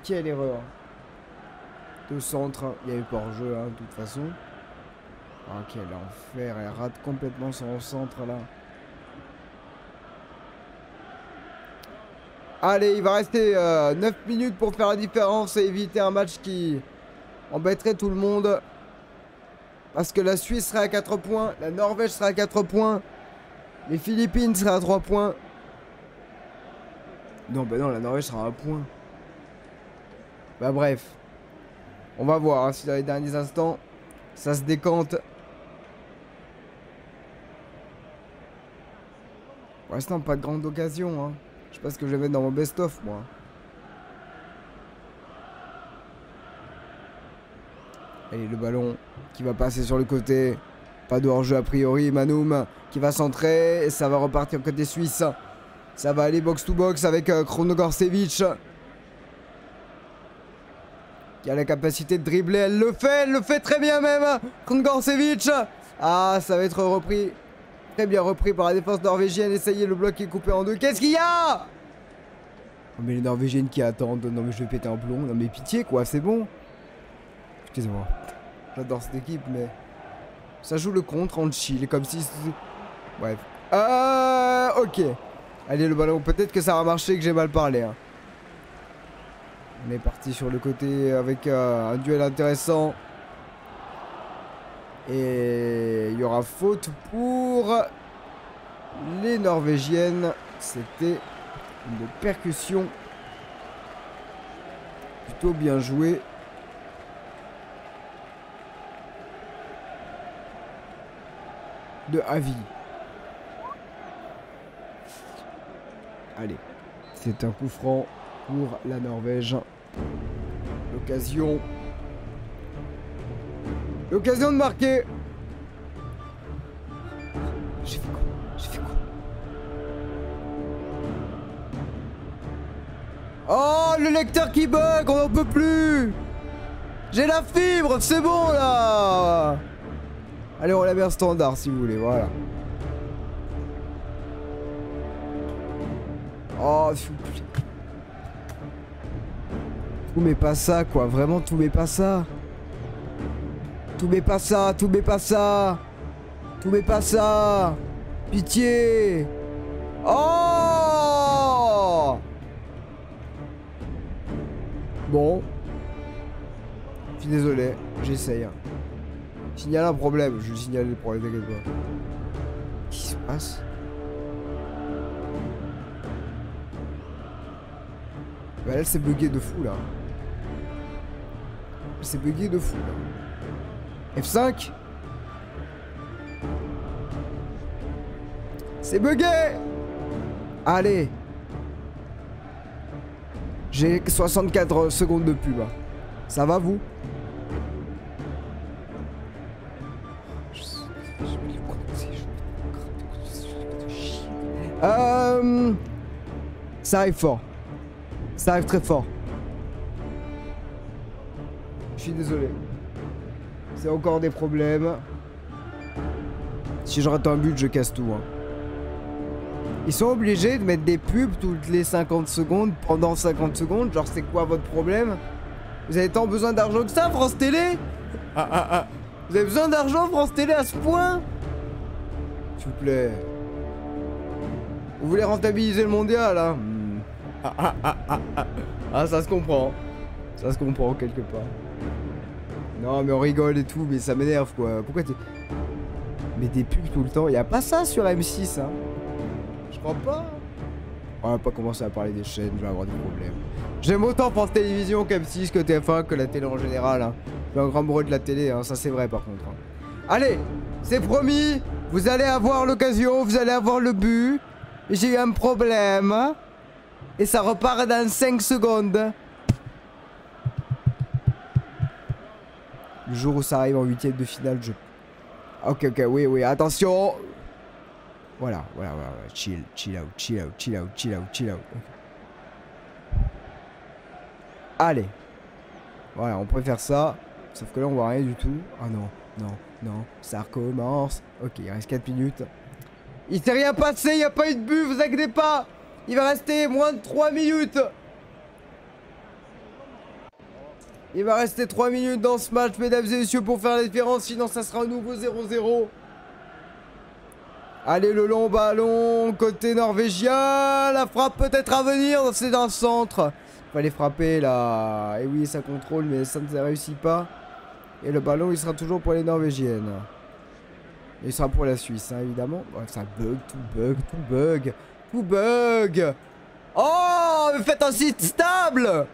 quelle erreur. De centre. Il y a eu pas hors jeu hein, de toute façon. Oh, quel enfer. Elle rate complètement son centre là. Allez, il va rester 9 minutes pour faire la différence et éviter un match qui embêterait tout le monde. Parce que la Suisse serait à 4 points, la Norvège serait à 4 points, les Philippines seraient à 3 points. Non, bah non, la Norvège sera à 1 point. Bah bref. On va voir hein, si dans les derniers instants, ça se décante. Pour l'instant, pas de grande occasion, hein. Je sais pas ce que je vais mettre dans mon best-of, moi. Allez, le ballon qui va passer sur le côté. Pas de hors-jeu a priori. Manoum qui va centrer. Et ça va repartir côté suisse. Ça va aller box-to-box avec Krongorcevic. Qui a la capacité de dribbler. Elle le fait très bien même. Krongorcevic. Ah, ça va être repris. Très bien repris par la défense norvégienne. Essayez, le bloc est coupé en deux. Qu'est-ce qu'il y a? Oh, mais les Norvégiennes qui attendent. Non mais je vais péter un plomb. Non mais pitié quoi, c'est bon. Excusez-moi. J'adore cette équipe mais... Ça joue le contre en chill. Comme si... Bref. Ok. Allez le ballon. Peut-être que ça va marcher, que j'ai mal parlé. Hein. On est parti sur le côté avec un duel intéressant. Et il y aura faute pour les Norvégiennes. C'était une percussion plutôt bien jouée. De Avi. Allez, c'est un coup franc pour la L'occasion de marquer. J'ai fait quoi? J'ai fait quoi? Oh, le lecteur qui bug, on n'en peut plus. J'ai la fibre, c'est bon là. Allez, on la met en standard si vous voulez, voilà. Oh, s'il vous plaît. Tout mais pas ça, quoi. Vraiment, tout mais pas ça. Tout mais pas ça, tout mais pas ça. Tout mais pas ça. Pitié. Oh. Bon. Je suis désolé, j'essaye. Signale un problème, je signale les problèmes, t'inquiète pas. Qu'est-ce qui se passe? Bah elle s'est buguée de fou là. Elle s'est buguée de fou là. F5. C'est bugué. Allez. J'ai 64 secondes de pub. Ça va vous? Ça arrive fort. Ça arrive très fort. Je suis désolé. C'est encore des problèmes. Si je rate un but, je casse tout. Hein. Ils sont obligés de mettre des pubs toutes les 50 secondes, pendant 50 secondes. Genre, c'est quoi votre problème? Vous avez tant besoin d'argent que ça, France Télé? Vous avez besoin d'argent, France Télé, à ce point? S'il vous plaît. Vous voulez rentabiliser le mondial, hein? Ah, ça se comprend. Ça se comprend quelque part. Non, mais on rigole et tout, mais ça m'énerve, quoi. Pourquoi t'es... Mais des pubs tout le temps. Y a pas ça sur M6, hein? Je crois pas. On va pas commencer à parler des chaînes, je vais avoir des problèmes. J'aime autant France Télévisions qu'M6, que TF1, que la télé en général, hein. Je suis un grand amoureux de la télé, hein. Ça c'est vrai par contre. Hein. Allez, c'est promis. Vous allez avoir l'occasion, vous allez avoir le but. J'ai eu un problème. Hein. Et ça repart dans 5 secondes. Le jour où ça arrive en 8e de finale, je... Ok, oui, attention. Voilà. Chill out. Allez. Voilà, on préfère ça. Sauf que là, on voit rien du tout. Ah non, ça recommence. Ok, il reste 4 minutes. Il s'est rien passé, il n'y a pas eu de but, vous inquiétez pas. Il va rester moins de 3 minutes. Il va rester 3 minutes dans ce match, mesdames et messieurs, pour faire la différence. Sinon, ça sera un nouveau 0-0. Allez, le long ballon, côté norvégien. La frappe peut-être à venir, c'est d'un centre. Fallait frapper là. Et oui, ça contrôle, mais ça ne réussit pas. Et le ballon, il sera toujours pour les norvégiennes. Et il sera pour la Suisse, hein, évidemment. Ouais, ça bug, tout bug. Oh, mais faites un site stable.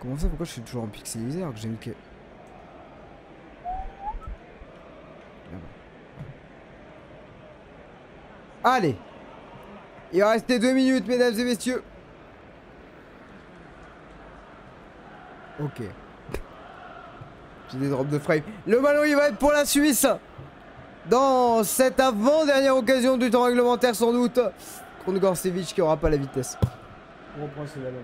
Comment ça? Pourquoi je suis toujours en pixelisé alors que j'ai mis que... Allez. Il va rester 2 minutes, mesdames et messieurs. Ok. J'ai des drops de frame. Le ballon, il va être pour la Suisse. Dans cette avant-dernière occasion du temps réglementaire, sans doute. Contre Gorcevic qui aura pas la vitesse. On reprend ce ballon.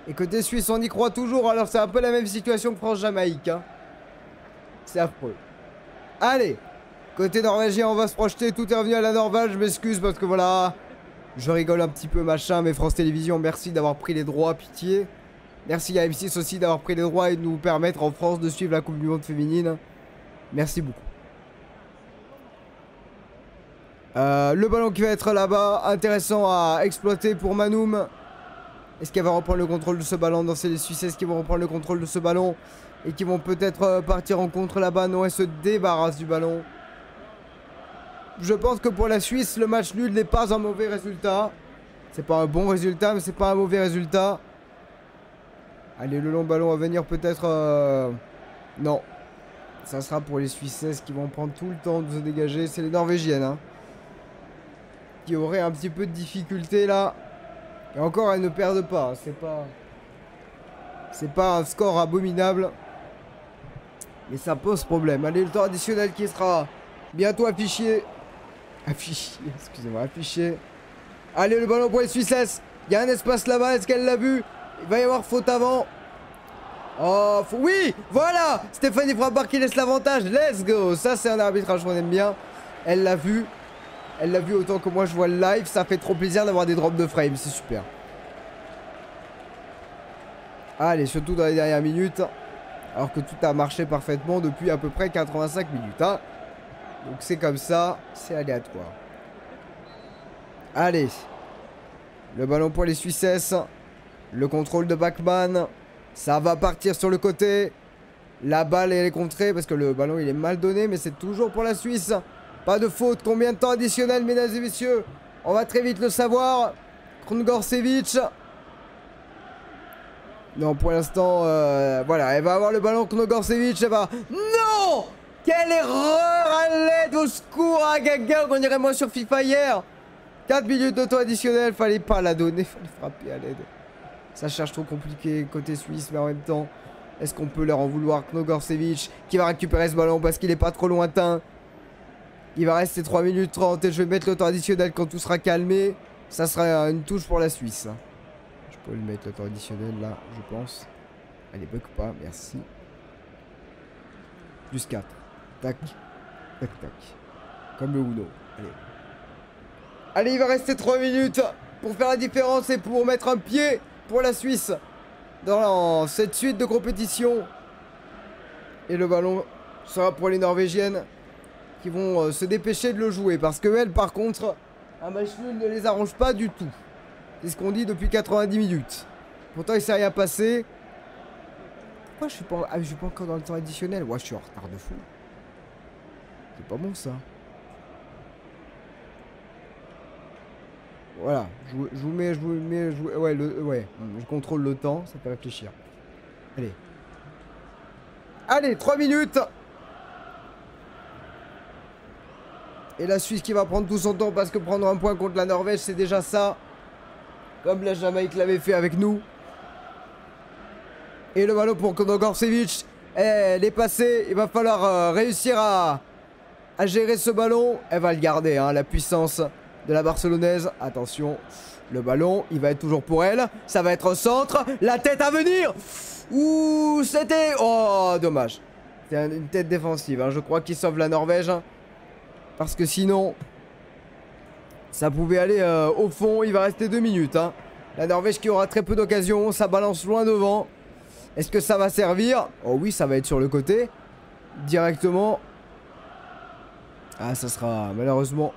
Et côté Suisse, on y croit toujours. Alors, c'est un peu la même situation que France-Jamaïque. Hein. C'est affreux. Allez. Côté norvégien, on va se projeter. Tout est revenu à la Norvège. Je m'excuse parce que voilà. Je rigole un petit peu, machin. Mais France Télévisions, merci d'avoir pris les droits. Pitié. Merci à M6 aussi d'avoir pris les droits et de nous permettre en France de suivre la Coupe du Monde féminine. Merci beaucoup. Le ballon qui va être là-bas. Intéressant à exploiter pour Manoum. Est-ce qu'elle va reprendre le contrôle de ce ballon? Non, c'est les Suisses qui vont reprendre le contrôle de ce ballon. Et qui vont peut-être partir en contre là-bas. Non, elle se débarrasse du ballon. Je pense que pour la Suisse, le match nul n'est pas un mauvais résultat. C'est pas un bon résultat, mais c'est pas un mauvais résultat. Allez, le long ballon à venir peut-être... Non. Ça sera pour les Suisses qui vont prendre tout le temps de se dégager. C'est les Norvégiennes. Hein. qui auraient un petit peu de difficulté là. Et encore, elles ne perdent pas. C'est pas un score abominable. Mais ça pose problème. Allez, le temps additionnel qui sera bientôt affiché. Excusez-moi, affiché. Allez, le ballon pour les Suisses. Il y a un espace là-bas. Est-ce qu'elle l'a vu? Il va y avoir faute avant. Oh, oui, voilà. Stéphanie Frappard qui laisse l'avantage. Let's go. Ça, c'est un arbitrage qu'on aime bien. Elle l'a vu. Elle l'a vu autant que moi, je vois le live. Ça fait trop plaisir d'avoir des drops de frame. C'est super. Allez, surtout dans les dernières minutes. Alors que tout a marché parfaitement depuis à peu près 85 minutes. Hein. Donc c'est comme ça. C'est aléatoire. Allez. Le ballon pour les Suisses. Le contrôle de Bachmann. Ça va partir sur le côté. La balle elle est contrée parce que le ballon il est mal donné. Mais c'est toujours pour la Suisse. Pas de faute. Combien de temps additionnel, mesdames et messieurs? On va très vite le savoir. Krongorcevic. Non, pour l'instant, voilà. Elle va avoir le ballon. Krongorcevic, elle va... Non! Quelle erreur à l'aide, au secours, à Gaga, on dirait moi sur FIFA hier. 4 minutes de temps additionnel. Fallait pas la donner. Fallait frapper à l'aide. Ça cherche trop compliqué côté suisse, mais en même temps, est-ce qu'on peut leur en vouloir? Krongorcevic qui va récupérer ce ballon parce qu'il est pas trop lointain. Il va rester 3 minutes 30 et je vais mettre le temps additionnel quand tout sera calmé. Ça sera une touche pour la Suisse. Je peux le mettre le temps additionnel là, je pense. Allez, bug pas, merci. Plus 4. Tac. Tac, tac. Comme le Uno. Allez. Allez, il va rester 3 minutes pour faire la différence et pour mettre un pied pour la Suisse dans cette suite de compétition. Et le ballon sera pour les Norvégiennes qui vont se dépêcher de le jouer. Parce que elles, par contre, un match nul ne les arrange pas du tout. C'est ce qu'on dit depuis 90 minutes. Pourtant, il s'est rien passé. Pourquoi je suis pas... Ah, je suis pas encore dans le temps additionnel. Ouais, je suis en retard de fou. C'est pas bon, ça. Voilà. Je vous mets... Ouais, je contrôle le temps. Ça fait réfléchir. Allez. Allez, 3 minutes. Et la Suisse qui va prendre tout son temps parce que prendre un point contre la Norvège, c'est déjà ça. Comme la Jamaïque l'avait fait avec nous. Et le ballon pour Krongorcevic. Elle est passée. Il va falloir réussir à gérer ce ballon. Elle va le garder, hein, la puissance de la Barcelonaise. Attention. Le ballon, il va être toujours pour elle. Ça va être au centre. La tête à venir. Ouh, c'était... Oh, dommage. C'est une tête défensive. Hein. Je crois qu'il sauve la Norvège. Hein, parce que sinon... Ça pouvait aller au fond. Il va rester 2 minutes. Hein. La Norvège qui aura très peu d'occasions. Ça balance loin devant. Est-ce que ça va servir? Oh oui, ça va être sur le côté. Directement. Ah, ça sera malheureusement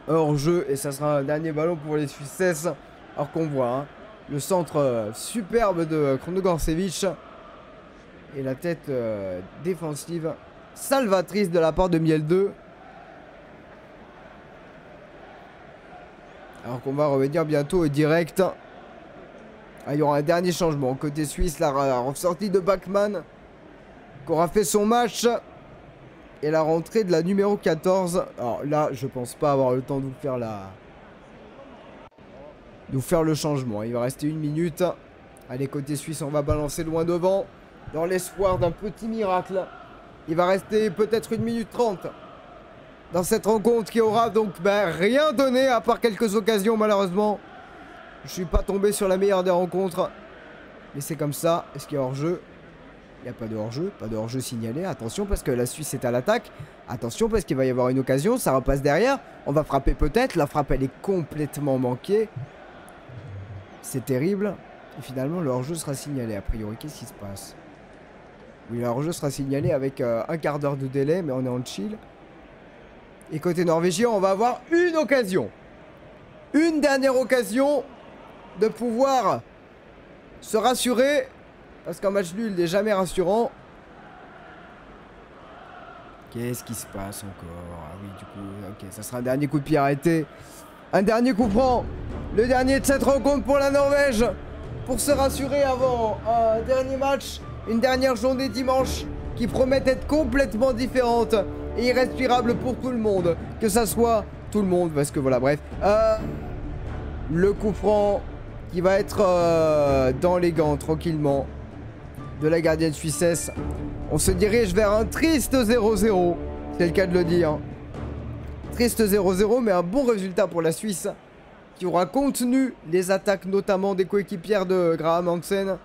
hors jeu. Et ça sera un dernier ballon pour les Suisses. Alors qu'on voit hein, le centre superbe de Krongorcevic. Et la tête défensive salvatrice de la part de Miel 2. Alors qu'on va revenir bientôt direct. Ah, il y aura un dernier changement. Côté suisse, la ressortie de Bachmann. Qui aura fait son match. Et la rentrée de la numéro 14. Alors là, je pense pas avoir le temps de vous faire le changement. Il va rester 1 minute. Allez, côté suisse, on va balancer loin devant. Dans l'espoir d'un petit miracle. Il va rester peut-être 1 minute 30. Dans cette rencontre qui aura donc rien donné à part quelques occasions malheureusement. Je suis pas tombé sur la meilleure des rencontres. Mais c'est comme ça. Est-ce qu'il y a hors-jeu? Il n'y a pas de hors-jeu. Pas de hors-jeu signalé. Attention parce que la Suisse est à l'attaque. Attention parce qu'il va y avoir une occasion. Ça repasse derrière. On va frapper peut-être. La frappe elle est complètement manquée. C'est terrible. Et finalement le hors-jeu sera signalé a priori. Qu'est-ce qui se passe? Oui, le hors-jeu sera signalé avec un quart d'heure de délai. Mais on est en chill. Et côté norvégien, on va avoir une occasion. Une dernière occasion de pouvoir se rassurer. Parce qu'un match nul n'est jamais rassurant. Qu'est-ce qui se passe encore? Ah oui, du coup, ok, ça sera un dernier coup de pied arrêté. Un dernier coup franc. Le dernier de cette rencontre pour la Norvège. Pour se rassurer avant un dernier match. Une dernière journée dimanche qui promet d'être complètement différente et irrespirable pour tout le monde. Que ça soit tout le monde, parce que voilà, bref. Le coup franc qui va être dans les gants, tranquillement, de la gardienne suissesse. On se dirige vers un triste 0-0. C'est le cas de le dire. Triste 0-0, mais un bon résultat pour la Suisse, qui aura contenu les attaques, notamment des coéquipières de Graham Hansen.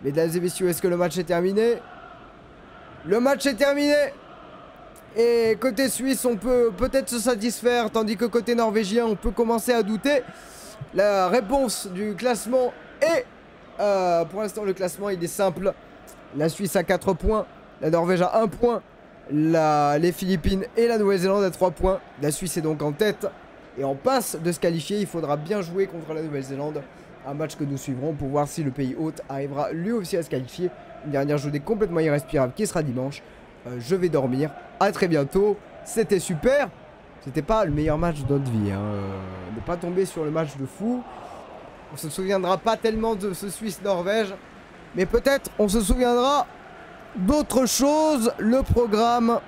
Mesdames et messieurs, est-ce que le match est terminé? Le match est terminé! Et côté suisse, on peut peut-être se satisfaire, tandis que côté norvégien, on peut commencer à douter. La réponse du classement est... pour l'instant, le classement, il est simple. La Suisse a 4 points, la Norvège a 1 point, les Philippines et la Nouvelle-Zélande à 3 points. La Suisse est donc en tête et en passe de se qualifier. Il faudra bien jouer contre la Nouvelle-Zélande. Un match que nous suivrons pour voir si le pays hôte arrivera lui aussi à se qualifier. Une dernière journée complètement irrespirable qui sera dimanche. Je vais dormir. À très bientôt. C'était super. C'était pas le meilleur match de notre vie. Ne pas tomber sur le match de fou. On se souviendra pas tellement de ce Suisse-Norvège. Mais peut-être on se souviendra d'autres choses. Le programme.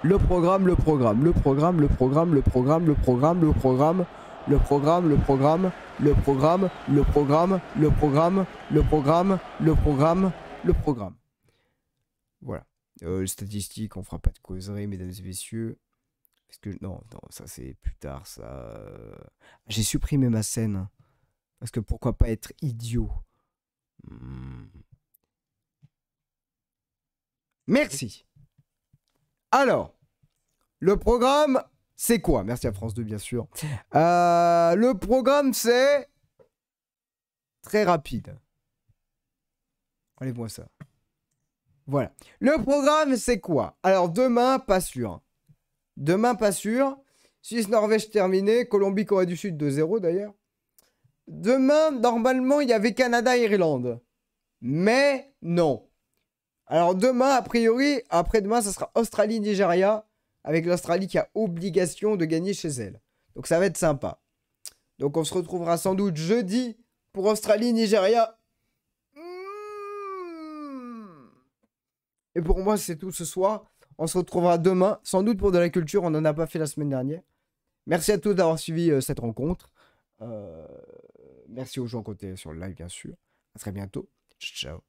Le programme. Voilà. Les statistiques, on fera pas de causerie, mesdames et messieurs. Parce que non, ça c'est plus tard, ça. J'ai supprimé ma scène. Parce que pourquoi pas être idiot. Merci. Alors, le programme, c'est quoi? Merci à France 2, bien sûr. Le programme, c'est très rapide. Enlève-moi ça. Voilà. Le programme, c'est quoi? Alors, demain, pas sûr. Demain, pas sûr. Suisse-Norvège terminé. Colombie-Corée du Sud 2-0 d'ailleurs. Demain, normalement, il y avait Canada-Irlande. Mais non. Alors demain, a priori, après-demain, ça sera Australie-Nigeria. Avec l'Australie qui a obligation de gagner chez elle. Donc ça va être sympa. Donc on se retrouvera sans doute jeudi pour Australie-Nigeria. Et pour moi, c'est tout ce soir. On se retrouvera demain, sans doute pour de la culture. On n'en a pas fait la semaine dernière. Merci à tous d'avoir suivi cette rencontre. Merci aux gens côté sur le live, bien sûr. À très bientôt. Ciao.